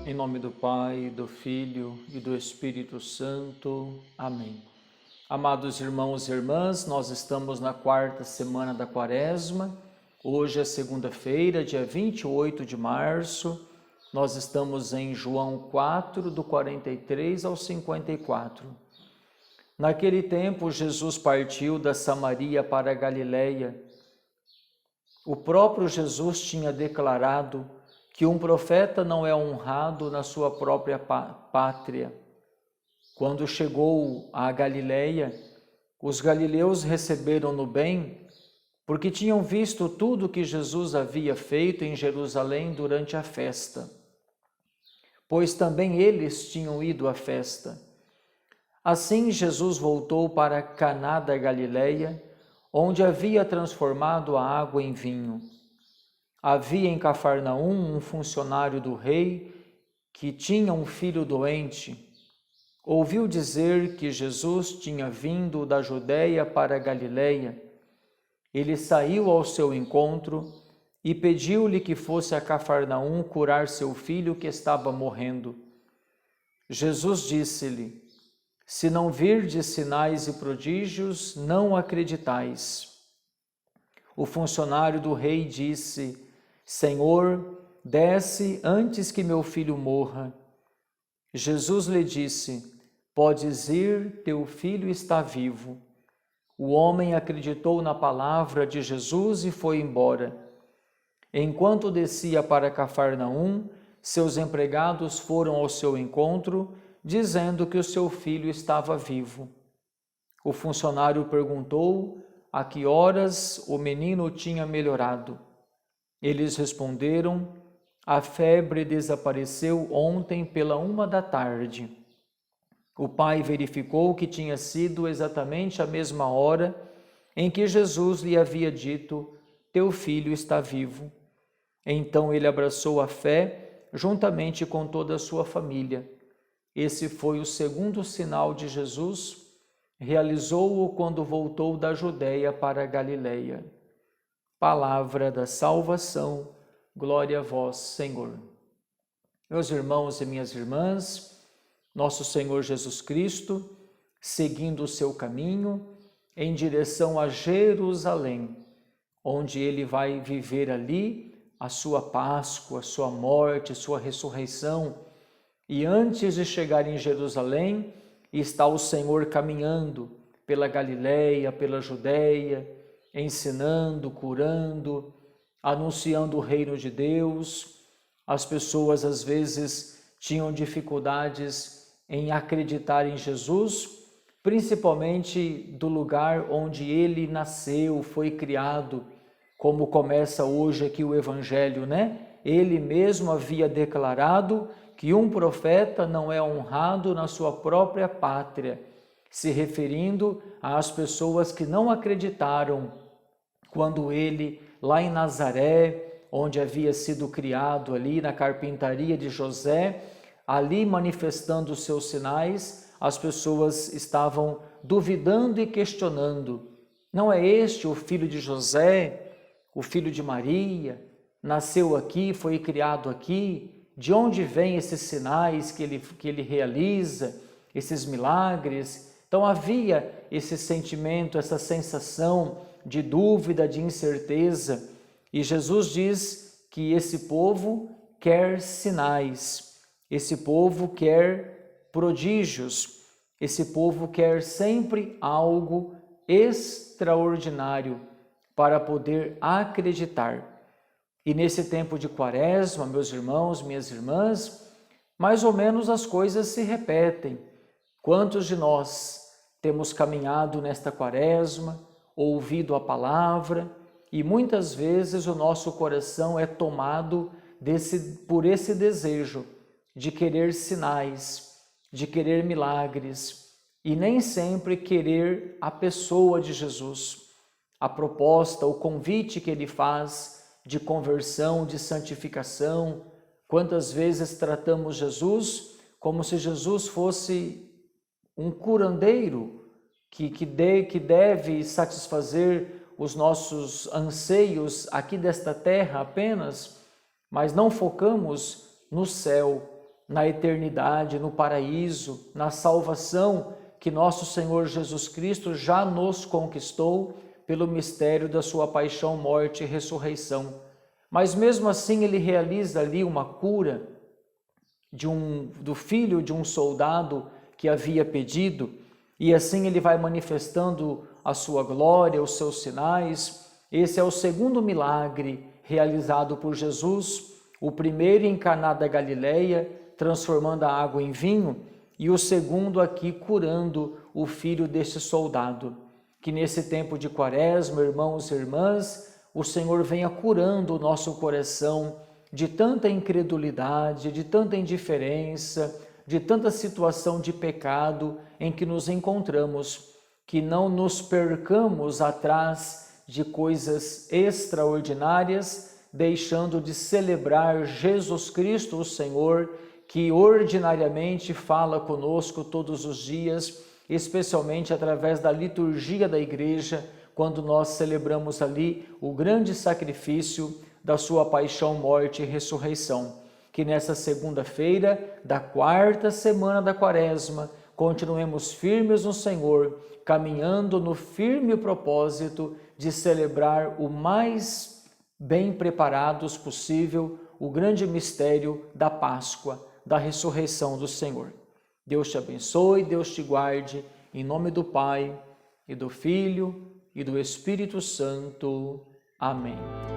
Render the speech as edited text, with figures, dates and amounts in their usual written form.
Em nome do Pai, do Filho e do Espírito Santo. Amém. Amados irmãos e irmãs, nós estamos na quarta semana da Quaresma. Hoje é segunda-feira, dia 28 de março. Nós estamos em João 4, do 43 ao 54. Naquele tempo, Jesus partiu da Samaria para a Galiléia. O próprio Jesus tinha declarado que um profeta não é honrado na sua própria pátria. Quando chegou à Galiléia, os galileus receberam-no bem, porque tinham visto tudo que Jesus havia feito em Jerusalém durante a festa, pois também eles tinham ido à festa. Assim, Jesus voltou para Caná da Galiléia, onde havia transformado a água em vinho. Havia em Cafarnaum um funcionário do rei que tinha um filho doente. Ouviu dizer que Jesus tinha vindo da Judéia para a Galiléia. Ele saiu ao seu encontro e pediu-lhe que fosse a Cafarnaum curar seu filho que estava morrendo. Jesus disse-lhe: Se não virdes sinais e prodígios, não acreditais. O funcionário do rei disse: Senhor, desce antes que meu filho morra. Jesus lhe disse: Podes ir, teu filho está vivo. O homem acreditou na palavra de Jesus e foi embora. Enquanto descia para Cafarnaum, seus empregados foram ao seu encontro, dizendo que o seu filho estava vivo. O funcionário perguntou a que horas o menino tinha melhorado. Eles responderam: A febre desapareceu ontem pela 1 da tarde. O pai verificou que tinha sido exatamente a mesma hora em que Jesus lhe havia dito: Teu filho está vivo. Então ele abraçou a fé juntamente com toda a sua família. Esse foi o segundo sinal de Jesus. Realizou-o quando voltou da Judéia para a Galiléia. Palavra da salvação, glória a vós, Senhor. Meus irmãos e minhas irmãs, nosso Senhor Jesus Cristo, seguindo o seu caminho em direção a Jerusalém, onde ele vai viver ali a sua Páscoa, a sua morte, a sua ressurreição. E antes de chegar em Jerusalém, está o Senhor caminhando pela Galiléia, pela Judéia, ensinando, curando, anunciando o reino de Deus. As pessoas às vezes tinham dificuldades em acreditar em Jesus, principalmente do lugar onde ele nasceu, foi criado, como começa hoje aqui o Evangelho, né? Ele mesmo havia declarado que um profeta não é honrado na sua própria pátria, se referindo às pessoas que não acreditaram quando ele, lá em Nazaré, onde havia sido criado ali na carpintaria de José, ali manifestando os seus sinais, as pessoas estavam duvidando e questionando. Não é este o filho de José, o filho de Maria? Nasceu aqui, foi criado aqui? De onde vêm esses sinais que ele realiza, esses milagres? Então havia esse sentimento, essa sensação de dúvida, de incerteza. E Jesus diz que esse povo quer sinais, esse povo quer prodígios, esse povo quer sempre algo extraordinário para poder acreditar. E nesse tempo de Quaresma, meus irmãos, minhas irmãs, mais ou menos as coisas se repetem. Quantos de nós temos caminhado nesta Quaresma, ouvido a palavra, e muitas vezes o nosso coração é tomado por esse desejo de querer sinais, de querer milagres, e nem sempre querer a pessoa de Jesus, a proposta, o convite que ele faz de conversão, de santificação. Quantas vezes tratamos Jesus como se Jesus fosse um curandeiro que deve satisfazer os nossos anseios aqui desta terra apenas, mas não focamos no céu, na eternidade, no paraíso, na salvação que nosso Senhor Jesus Cristo já nos conquistou pelo mistério da sua paixão, morte e ressurreição. Mas mesmo assim ele realiza ali uma cura do filho de um soldado que havia pedido, e assim ele vai manifestando a sua glória, os seus sinais. Esse é o segundo milagre realizado por Jesus, o primeiro em Caná da Galileia, transformando a água em vinho, e o segundo aqui curando o filho deste soldado. Que nesse tempo de Quaresma, irmãos e irmãs, o Senhor venha curando o nosso coração de tanta incredulidade, de tanta indiferença, de tanta situação de pecado em que nos encontramos, que não nos percamos atrás de coisas extraordinárias, deixando de celebrar Jesus Cristo, o Senhor, que ordinariamente fala conosco todos os dias, especialmente através da liturgia da igreja, quando nós celebramos ali o grande sacrifício da sua paixão, morte e ressurreição. Que nessa segunda-feira da quarta semana da Quaresma, continuemos firmes no Senhor, caminhando no firme propósito de celebrar o mais bem preparados possível o grande mistério da Páscoa, da ressurreição do Senhor. Deus te abençoe, Deus te guarde, em nome do Pai, e do Filho, e do Espírito Santo. Amém.